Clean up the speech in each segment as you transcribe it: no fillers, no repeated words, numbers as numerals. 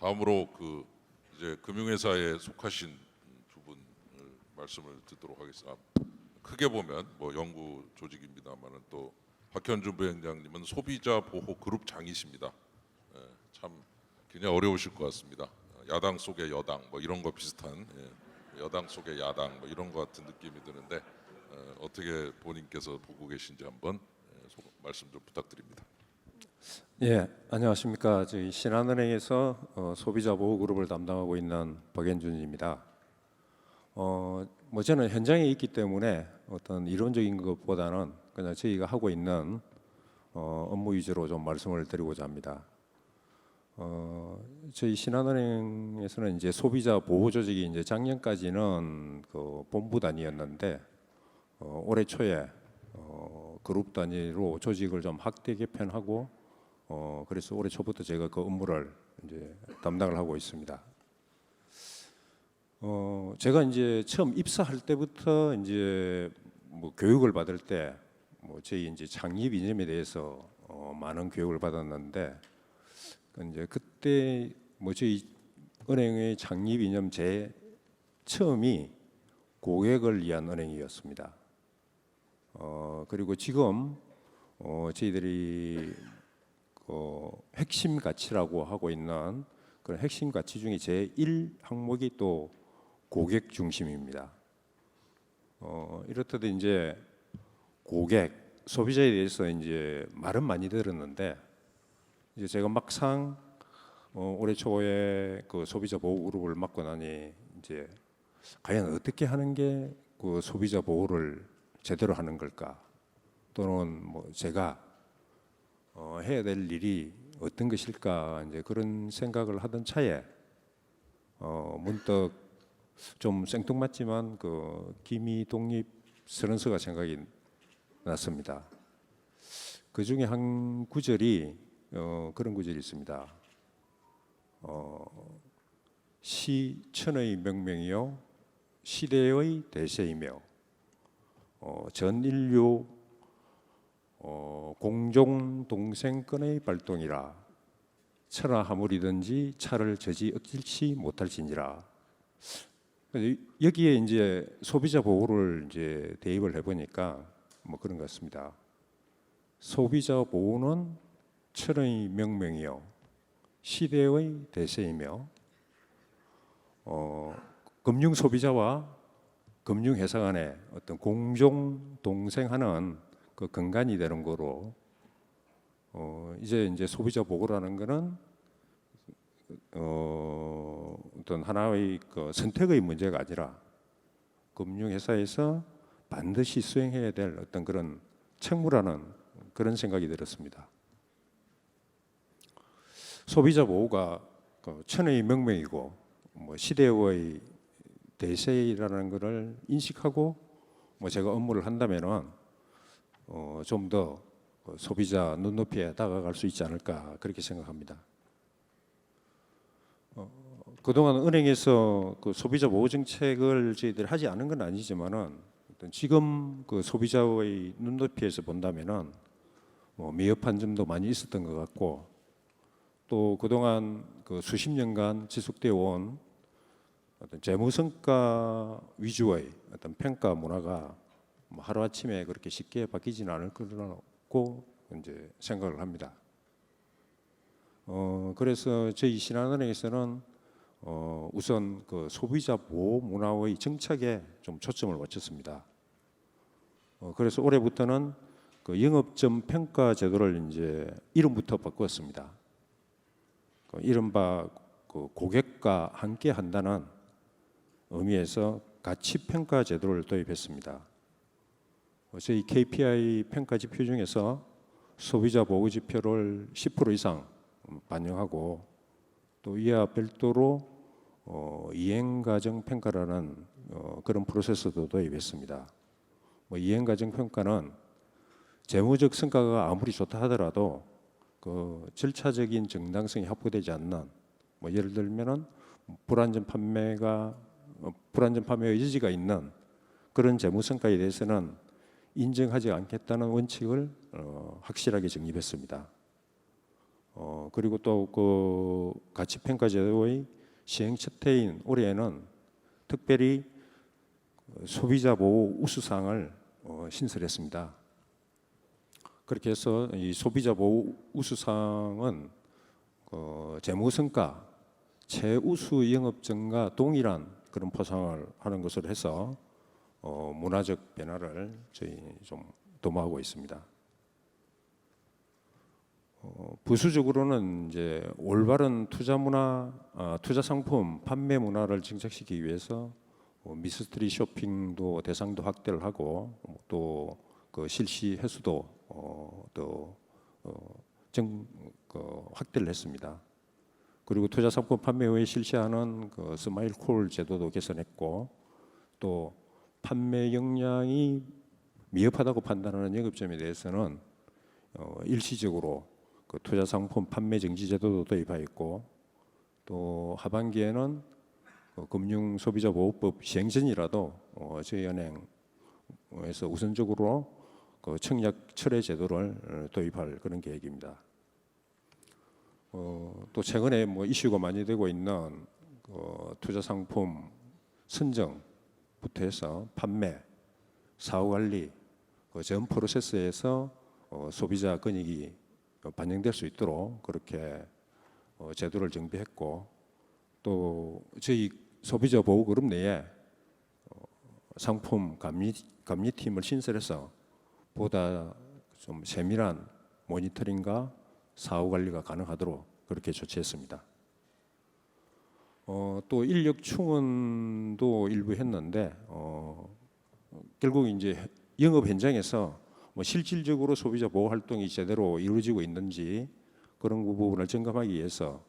다음으로 이제 금융회사에 속하신 두 분 말씀을 듣도록 하겠습니다. 크게 보면 뭐 연구 조직입니다만은 또 박현준 부회장님은 소비자 보호 그룹 장이십니다. 참 굉장히 어려우실 것 같습니다. 야당 속의 여당 뭐 이런 거 비슷한 여당 속의 야당 뭐 이런 거 같은 느낌이 드는데 어떻게 본인께서 보고 계신지 한번 말씀 좀 부탁드립니다. 예, 안녕하십니까. 저희 신한은행에서 소비자 보호 그룹을 담당하고 있는 박현준입니다. 뭐 저는 현장에 있기 때문에 어떤 이론적인 것보다는 그냥 저희가 하고 있는 업무 위주로 좀 말씀을 드리고자 합니다. 저희 신한은행에서는 이제 소비자 보호 조직이 이제 작년까지는 그 본부 단위였는데 올해 초에 그룹 단위로 조직을 좀 확대 개편하고 그래서 올해 초부터 제가 그 업무를 이제 담당을 하고 있습니다. 제가 이제 처음 입사할 때부터 이제 뭐 교육을 받을 때 뭐 저희 이제 창립 이념에 대해서 많은 교육을 받았는데 이제 그때 뭐 저희 은행의 창립 이념 제 처음이 고객을 위한 은행이었습니다. 그리고 지금 저희들이 핵심 가치라고 하고 있는 그런 핵심 가치 중에 제1 항목이 또 고객 중심입니다. 이렇듯 이제 고객, 소비자에 대해서 이제 말은 많이 들었는데 이제 제가 막상 올해 초에 그 소비자 보호 그룹을 맡고 나니 이제 과연 어떻게 하는 게 그 소비자 보호를 제대로 하는 걸까? 또는 뭐 제가 해야 될 일이 어떤 것일까? 이제 그런 생각을 하던 차에 문득 좀 생뚱맞지만 그 기미 독립 선언서가 생각이 났습니다. 그 중에 한 구절이 그런 구절이 있습니다. 시천의 명명이요 시대의 대세이며 전 인류 공종 동생권의 발동이라 천하 하물이든지 차를 저지 억질치 못할지니라. 여기에 이제 소비자 보호를 이제 대입을 해보니까 뭐 그런 것 같습니다. 소비자 보호는 천의 명명이요 시대의 대세이며 금융 소비자와 금융 회사 간의 어떤 공종 동생하는 그 근간이 되는 거로 이제 소비자 보호라는 거는 어떤 하나의 그 선택의 문제가 아니라 금융회사에서 반드시 수행해야 될 어떤 그런 책무라는 그런 생각이 들었습니다. 소비자 보호가 천의 명명이고 뭐 시대의 대세라는 것을 인식하고 뭐 제가 업무를 한다면은 좀 더 소비자 눈높이에 다가갈 수 있지 않을까 그렇게 생각합니다. 그동안 은행에서 그 소비자 보호 정책을 저희들이 하지 않은 건 아니지만은 지금 그 소비자의 눈높이에서 본다면은 뭐 미흡한 점도 많이 있었던 것 같고 또 그동안 그 수십 년간 지속되어 온 어떤 재무성과 위주의 어떤 평가 문화가 뭐 하루아침에 그렇게 쉽게 바뀌지는 않을 거라고 이제 생각을 합니다. 그래서 저희 신한은행에서는 우선 그 소비자 보호 문화의 정착에 좀 초점을 맞췄습니다. 그래서 올해부터는 그 영업점 평가 제도를 이제 이름부터 바꾸었습니다. 이른바 그 고객과 함께 한다는 의미에서 가치 평가 제도를 도입했습니다. 저희 KPI 평가 지표 중에서 소비자 보호 지표를 10% 이상 반영하고 또 이와 별도로 이행 과정 평가라는 그런 프로세스도 도입했습니다. 뭐 이행 과정 평가는 재무적 성과가 아무리 좋다 하더라도 그 절차적인 정당성이 확보되지 않는 뭐 예를 들면은 불안전 판매의 여지가 있는 그런 재무 성과에 대해서는 인정하지 않겠다는 원칙을 확실하게 정립했습니다. 그리고 또 그 가치평가 제도의 시행 첫 해인 올해에는 특별히 소비자 보호 우수상을 신설했습니다. 그렇게 해서 이 소비자 보호 우수상은 재무성과 최우수 영업점과 동일한 그런 포상을 하는 것으로 해서 문화적 변화를 저희 좀 도모하고 있습니다. 부수적으로는 이제 올바른 투자 문화, 투자 상품 판매 문화를 정착시키기 위해서 미스터리 쇼핑도 대상도 확대를 하고 또 그 실시 횟수도 확대를 했습니다. 그리고 투자 상품 판매 후에 실시하는 그 스마일 콜 제도도 개선했고 또 판매 역량이 미흡하다고 판단하는 영업점에 대해서는 일시적으로 그 투자 상품 판매 정지 제도도 도입하였고 또 하반기에는 금융소비자보호법 시행 전이라도 저희 은행에서 우선적으로 그 청약 철회 제도를 도입할 그런 계획입니다. 또 최근에 뭐 이슈가 많이 되고 있는 투자 상품 선정부터 해서 판매, 사후 관리, 전 프로세스에서 소비자 권익이 반영될 수 있도록 그렇게 제도를 정비했고 또 저희 소비자 보호 그룹 내에 상품 감리팀을 신설해서 보다 좀 세밀한 모니터링과 사후 관리가 가능하도록 그렇게 조치했습니다. 또 인력 충원도 일부 했는데 결국 이제 영업 현장에서 뭐 실질적으로 소비자 보호 활동이 제대로 이루어지고 있는지 그런 부분을 점검하기 위해서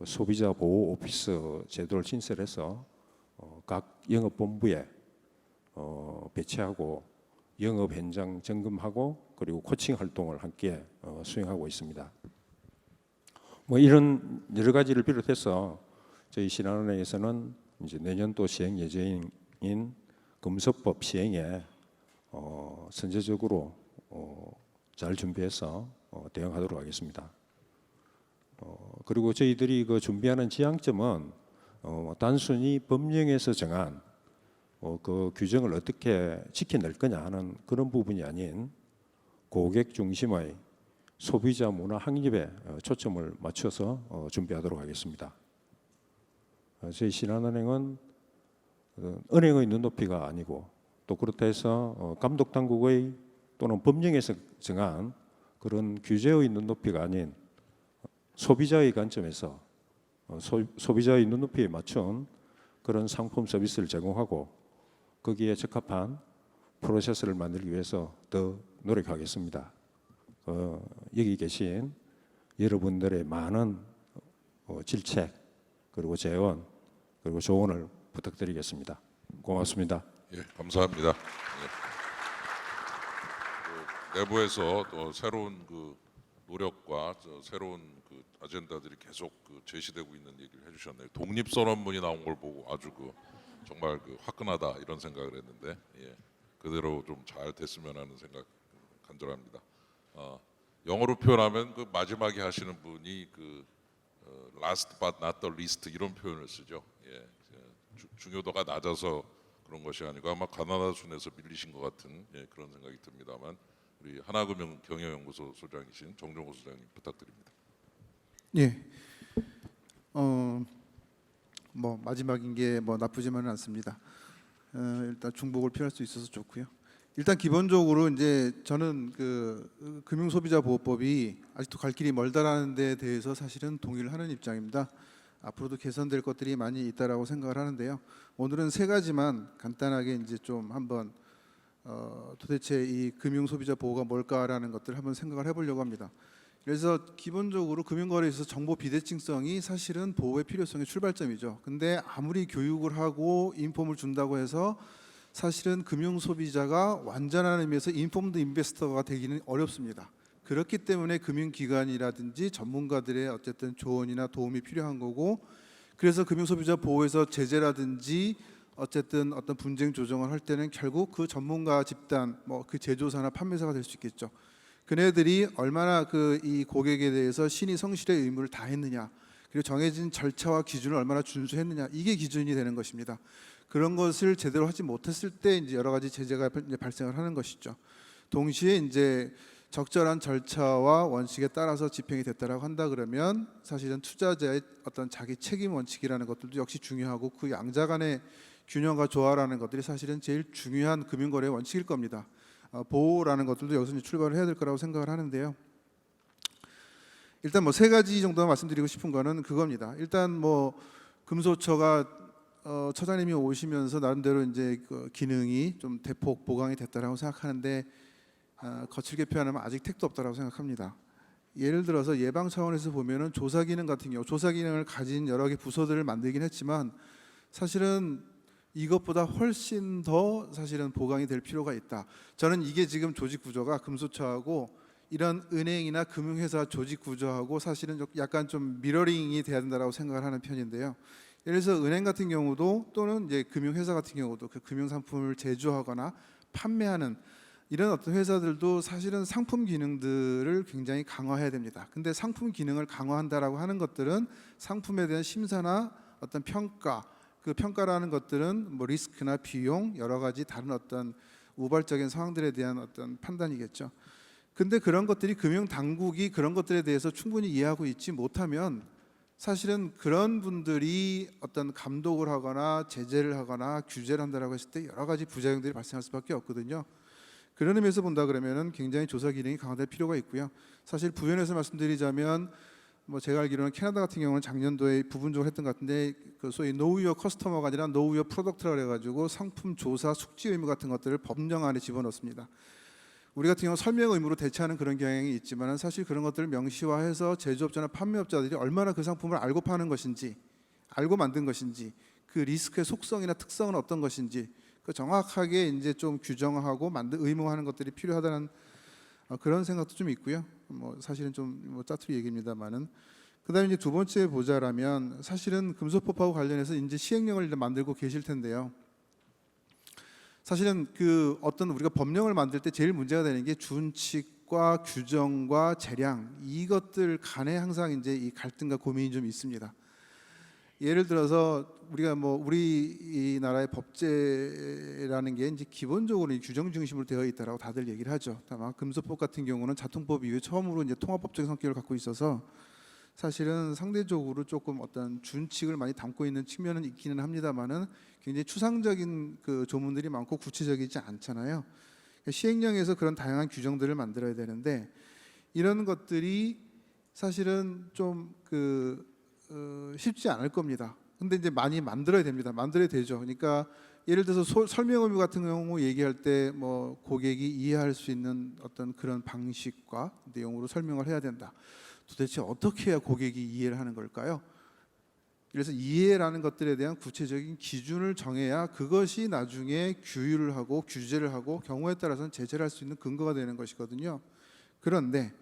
소비자 보호 오피스 제도를 신설해서 각 영업 본부에 배치하고 영업 현장 점검하고 그리고 코칭 활동을 함께 수행하고 있습니다. 뭐 이런 여러 가지를 비롯해서 저희 신한은행에서는 이제 내년도 시행 예정인 금소법 시행에 선제적으로 잘 준비해서 대응하도록 하겠습니다. 그리고 저희들이 그 준비하는 지향점은 단순히 법령에서 정한 그 규정을 어떻게 지켜낼 거냐 하는 그런 부분이 아닌 고객 중심의 소비자 문화 확립에 초점을 맞춰서 준비하도록 하겠습니다. 저희 신한은행은 은행의 눈높이가 아니고 또 그렇다 해서 감독 당국의 또는 법령에서 정한 그런 규제의 눈높이가 아닌 소비자의 관점에서 소비자의 눈높이에 맞춘 그런 상품 서비스를 제공하고 거기에 적합한 프로세스를 만들기 위해서 더 노력하겠습니다. 여기 계신 여러분들의 많은 질책 그리고 재원 그리고 조언을 부탁드리겠습니다. 고맙습니다. 예, 감사합니다. 예. 내부에서 또 새로운 그 노력과 새로운 그 아젠다들이 계속 제시되고 있는 얘기를 해주셨네요. 독립선언문이 나온 걸 보고 아주 정말 화끈하다 이런 생각을 했는데 그대로 좀 잘 됐으면 하는 생각 간절합니다. 영어로 표현하면 마지막에 하시는 분이 last but not the least 이런 표현을 쓰죠. 중요도가 낮아서 그런 것이 아니고 아마 가나다 순에서 밀리신 것 같은 그런 생각이 듭니다만 우리 하나금융 경영연구소 소장이신 정종호 소장님 부탁드립니다. 예. 뭐 마지막인 게 뭐 나쁘지만은 않습니다. 일단 중복을 피할 수 있어서 좋고요. 일단 기본적으로 이제 저는 그 금융소비자보호법이 아직도 갈 길이 멀다라는 데에 대해서 사실은 동의를 하는 입장입니다. 앞으로도 개선될 것들이 많이 있다라고 생각을 하는데요. 오늘은 세 가지만 간단하게 이제 좀 한번 도대체 이 금융소비자 보호가 뭘까라는 것들을 한번 생각을 해보려고 합니다. 그래서 기본적으로 금융거래에서 정보 비대칭성이 사실은 보호의 필요성의 출발점이죠. 근데 아무리 교육을 하고 인폼을 준다고 해서 사실은 금융소비자가 완전한 의미에서 인폼드 인베스터가 되기는 어렵습니다. 그렇기 때문에 금융기관이라든지 전문가들의 어쨌든 조언이나 도움이 필요한 거고, 그래서 금융소비자 보호에서 제재라든지 어쨌든 어떤 분쟁 조정을 할 때는 결국 그 전문가 집단, 뭐 그 제조사나 판매사가 될 수 있겠죠. 그네들이 얼마나 이 고객에 대해서 신의 성실의 의무를 다했느냐, 그리고 정해진 절차와 기준을 얼마나 준수했느냐, 이게 기준이 되는 것입니다. 그런 것을 제대로 하지 못했을 때 이제 여러 가지 제재가 이제 발생을 하는 것이죠. 동시에 이제 적절한 절차와 원칙에 따라서 집행이 됐다라고 한다 그러면 사실은 투자자의 어떤 자기 책임 원칙이라는 것들도 역시 중요하고 그 양자 간의 균형과 조화라는 것들이 사실은 제일 중요한 금융거래 원칙일 겁니다. 보호라는 것들도 여기서 이제 출발을 해야 될 거라고 생각을 하는데요. 일단 뭐 세 가지 정도 말씀드리고 싶은 거는 그겁니다. 일단 뭐 금소처가 처장님이 오시면서 나름대로 이제 그 기능이 좀 대폭 보강이 됐다라고 생각하는데 거칠게 표현하면 아직 택도 없다라고 생각합니다. 예를 들어서 예방 차원에서 보면은 조사 기능 같은 경우, 조사 기능을 가진 여러 개 부서들을 만들긴 했지만 사실은 이것보다 훨씬 더 사실은 보강이 될 필요가 있다. 저는 이게 지금 조직 구조가 금소처하고 이런 은행이나 금융회사 조직 구조하고 사실은 약간 좀 미러링이 돼야 된다라고 생각을 하는 편인데요. 예를 들어서 은행 같은 경우도 또는 이제 금융회사 같은 경우도 그 금융상품을 제조하거나 판매하는 이런 어떤 회사들도 사실은 상품 기능들을 굉장히 강화해야 됩니다. 근데 상품 기능을 강화한다라고 하는 것들은 상품에 대한 심사나 어떤 평가, 그 평가라는 것들은 뭐 리스크나 비용, 여러 가지 다른 어떤 우발적인 상황들에 대한 어떤 판단이겠죠. 근데 그런 것들이 금융 당국이 그런 것들에 대해서 충분히 이해하고 있지 못하면 사실은 그런 분들이 어떤 감독을 하거나 제재를 하거나 규제를 한다라고 했을 때 여러 가지 부작용들이 발생할 수밖에 없거든요. 그런 의미에서 본다 그러면은 굉장히 조사 기능이 강화될 필요가 있고요. 사실 부연해서 말씀드리자면 뭐 제가 알기로는 캐나다 같은 경우는 작년도에 부분적으로 했던 것 같은데 그 소위 노우 유어 커스터머가 아니라 노우 유어 프로덕트라 그래가지고 상품 조사 숙지 의무 같은 것들을 법령 안에 집어넣습니다. 우리 같은 경우 설명 의무로 대체하는 그런 경향이 있지만 사실 그런 것들을 명시화해서 제조업자나 판매업자들이 얼마나 그 상품을 알고 파는 것인지, 알고 만든 것인지, 그 리스크의 속성이나 특성은 어떤 것인지 그 정확하게 이제 좀 규정하고 의무화하는 것들이 필요하다는 그런 생각도 좀 있고요. 뭐 사실은 좀 뭐 짜투리 얘기입니다만은 그다음에 이제 두 번째 보자라면 사실은 금소법하고 관련해서 이제 시행령을 만들고 계실 텐데요. 사실은 그 어떤 우리가 법령을 만들 때 제일 문제가 되는 게 준칙과 규정과 재량 이것들 간에 항상 이제 이 갈등과 고민이 좀 있습니다. 예를 들어서 우리가 뭐 우리나라의 법제라는 게 이제 기본적으로 규정 중심으로 되어 있다라고 다들 얘기를 하죠. 다만 금소법 같은 경우는 자통법 이후에 처음으로 이제 통합법적인 성격을 갖고 있어서 사실은 상대적으로 조금 어떤 준칙을 많이 담고 있는 측면은 있기는 합니다만은 굉장히 추상적인 그 조문들이 많고 구체적이지 않잖아요. 시행령에서 그런 다양한 규정들을 만들어야 되는데 이런 것들이 사실은 좀 쉽지 않을 겁니다. 근데 이제 많이 만들어야 됩니다. 만들어야 되죠. 그러니까 예를 들어서 설명 의무 같은 경우 얘기할 때 뭐 고객이 이해할 수 있는 어떤 그런 방식과 내용으로 설명을 해야 된다. 도대체 어떻게 해야 고객이 이해를 하는 걸까요? 그래서 이해라는 것들에 대한 구체적인 기준을 정해야 그것이 나중에 규율을 하고 규제를 하고 경우에 따라서는 제재를 할 수 있는 근거가 되는 것이거든요. 그런데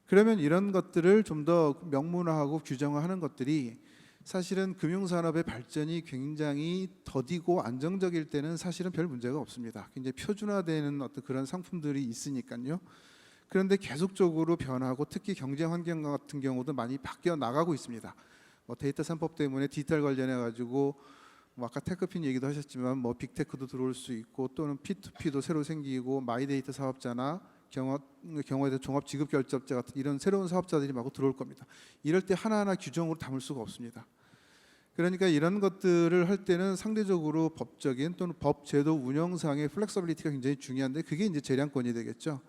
그러면 이런 것들을 좀 더 명문화하고 규정화하는 것들이 사실은 금융산업의 발전이 굉장히 더디고 안정적일 때는 사실은 별 문제가 없습니다. 굉장히 표준화되는 어떤 그런 상품들이 있으니까요. 그런데 계속적으로 변하고 특히 경쟁 환경 같은 경우도 많이 바뀌어 나가고 있습니다. 뭐 데이터 3법 때문에 디지털 관련해 가지고 뭐 아까 테크핀 얘기도 하셨지만 뭐 빅테크도 들어올 수 있고 또는 P2P도 새로 생기고 마이데이터 사업자나 경우에 종합 지급 결제업자 같은 이런 새로운 사업자들이 마구 들어올 겁니다. 이럴 때 하나하나 규정으로 담을 수가 없습니다. 그러니까 이런 것들을 할 때는 상대적으로 법적인 또는 법 제도 운영상의 플렉서빌리티가 굉장히 중요한데 그게 이제 재량권이 되겠죠.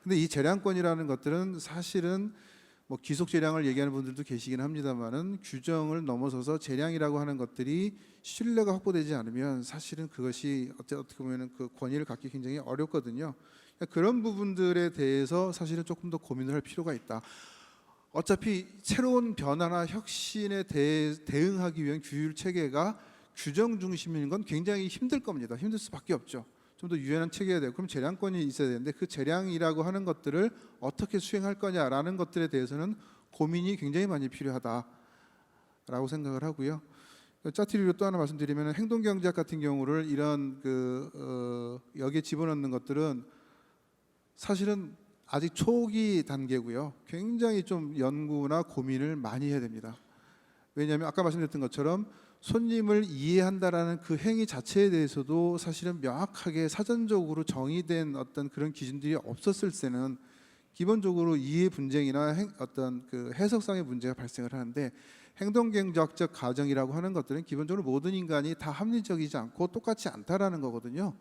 근데 이 재량권이라는 것들은 사실은 뭐 기속 재량을 얘기하는 분들도 계시긴 합니다만은 규정을 넘어서서 재량이라고 하는 것들이 신뢰가 확보되지 않으면 사실은 그것이 어떻게 보면은 그 권위를 갖기 굉장히 어렵거든요. 그런 부분들에 대해서 사실은 조금 더 고민을 할 필요가 있다. 어차피 새로운 변화나 혁신에 대응하기 위한 규율 체계가 규정 중심인 건 굉장히 힘들 겁니다. 힘들 수밖에 없죠. 좀 더 유연한 체계가 되고 그럼 재량권이 있어야 되는데 그 재량이라고 하는 것들을 어떻게 수행할 거냐라는 것들에 대해서는 고민이 굉장히 많이 필요하다라고 생각을 하고요. 짜투리로 또 하나 말씀드리면 행동경제학 같은 경우를 이런 여기에 집어넣는 것들은 사실은 아직 초기 단계고요. 굉장히 좀 연구나 고민을 많이 해야 됩니다. 왜냐하면 아까 말씀드렸던 것처럼 손님을 이해한다라는 그 행위 자체에 대해서도 사실은 명확하게 사전적으로 정의된 어떤 그런 기준들이 없었을 때는 기본적으로 이해 분쟁이나 어떤 그 해석상의 문제가 발생을 하는데, 행동경제학적 가정이라고 하는 것들은 기본적으로 모든 인간이 다 합리적이지 않고 똑같이 않다라는 거거든요.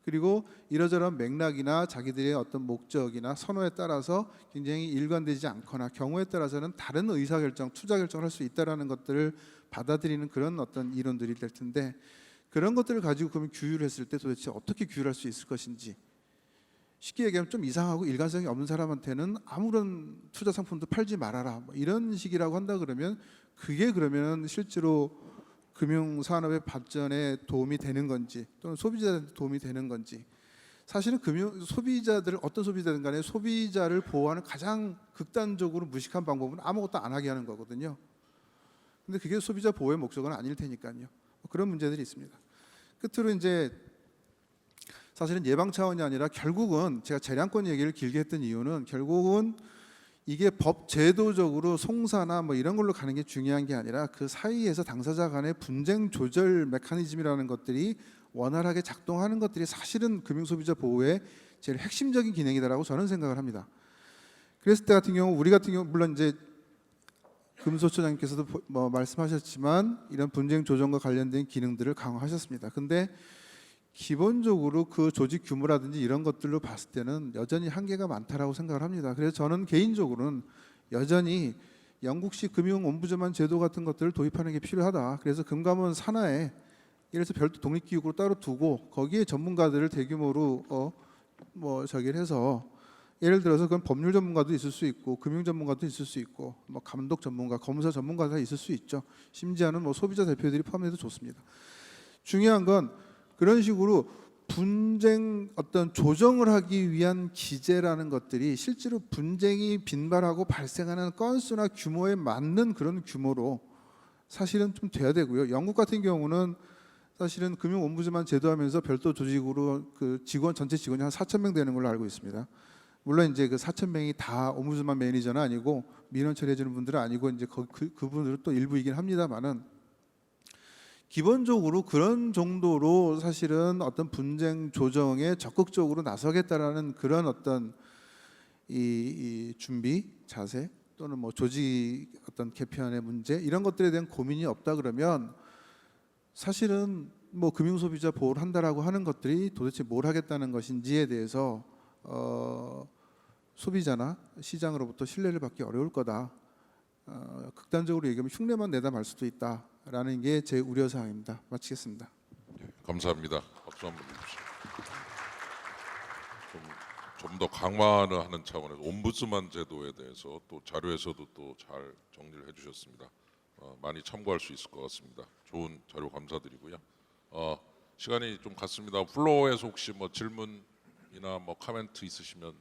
그리고 이러저런 맥락이나 자기들의 어떤 목적이나 선호에 따라서 굉장히 일관되지 않거나 경우에 따라서는 다른 의사결정, 투자 결정을 할 수 있다라는 것들을 받아들이는 그런 어떤 이론들이 될 텐데, 그런 것들을 가지고 그러면 규율을 했을 때 도대체 어떻게 규율할 수 있을 것인지, 쉽게 얘기하면 좀 이상하고 일관성이 없는 사람한테는 아무런 투자 상품도 팔지 말아라, 뭐 이런 식이라고 한다 그러면 그게 그러면 실제로 금융 산업의 발전에 도움이 되는 건지 또는 소비자한테 도움이 되는 건지. 사실은 금융 소비자들, 어떤 소비자든 간에 소비자를 보호하는 가장 극단적으로 무식한 방법은 아무것도 안 하게 하는 거거든요. 근데 그게 소비자 보호의 목적은 아닐 테니까요. 그런 문제들이 있습니다. 끝으로 이제 사실은 예방 차원이 아니라 결국은 제가 재량권 얘기를 길게 했던 이유는 결국은 이게 법 제도적으로 송사나 뭐 이런 걸로 가는 게 중요한 게 아니라 그 사이에서 당사자 간의 분쟁 조절 메커니즘이라는 것들이 원활하게 작동하는 것들이 사실은 금융 소비자 보호의 제일 핵심적인 기능이다라고 저는 생각을 합니다. 그랬을 때 같은 경우, 우리 같은 경우 물론 이제 금소처장님께서도 뭐 말씀하셨지만 이런 분쟁 조정과 관련된 기능들을 강화하셨습니다. 근데 기본적으로 그 조직 규모라든지 이런 것들로 봤을 때는 여전히 한계가 많다라고 생각을 합니다. 그래서 저는 개인적으로는 여전히 영국식 금융 옴부즈만 제도 같은 것들을 도입하는 게 필요하다. 그래서 금감원 산하에 이래서 별도 독립기구로 따로 두고 거기에 전문가들을 대규모로 저기를 해서, 예를 들어서 그건 법률 전문가도 있을 수 있고 금융 전문가도 있을 수 있고 뭐 감독 전문가, 검사 전문가가 있을 수 있죠. 심지어는 뭐 소비자 대표들이 포함해도 좋습니다. 중요한 건 그런 식으로 분쟁 어떤 조정을 하기 위한 기재라는 것들이 실제로 분쟁이 빈발하고 발생하는 건수나 규모에 맞는 그런 규모로 사실은 좀 돼야 되고요. 영국 같은 경우는 사실은 금융 옴부즈만 제도하면서 별도 조직으로 그 직원, 전체 직원이 한 4,000명 되는 걸로 알고 있습니다. 물론 이제 그 4,000명이 다 옴부즈만 매니저는 아니고 민원 처리해 주는 분들은 아니고 이제 그분들은 또 일부이긴 합니다만은, 기본적으로 그런 정도로 사실은 어떤 분쟁 조정에 적극적으로 나서겠다라는 그런 어떤 이 준비 자세 또는 뭐 조직 어떤 개편의 문제 이런 것들에 대한 고민이 없다 그러면 사실은 뭐 금융 소비자 보호를 한다라고 하는 것들이 도대체 뭘 하겠다는 것인지에 대해서 소비자나 시장으로부터 신뢰를 받기 어려울 거다. 극단적으로 얘기하면 흉내만 내다 말 수도 있다라는 게 제 우려 사항입니다. 마치겠습니다. 감사합니다. 박수 한번 주십시오. 좀 더 강화를 하는 차원에서 옴부ds만 제도에 대해서 또 자료에서도 또 잘 정리를 해주셨습니다. 많이 참고할 수 있을 것 같습니다. 좋은 자료 감사드리고요. 시간이 좀 갔습니다. 플로어에서 혹시 뭐 질문이나 뭐 코멘트 있으시면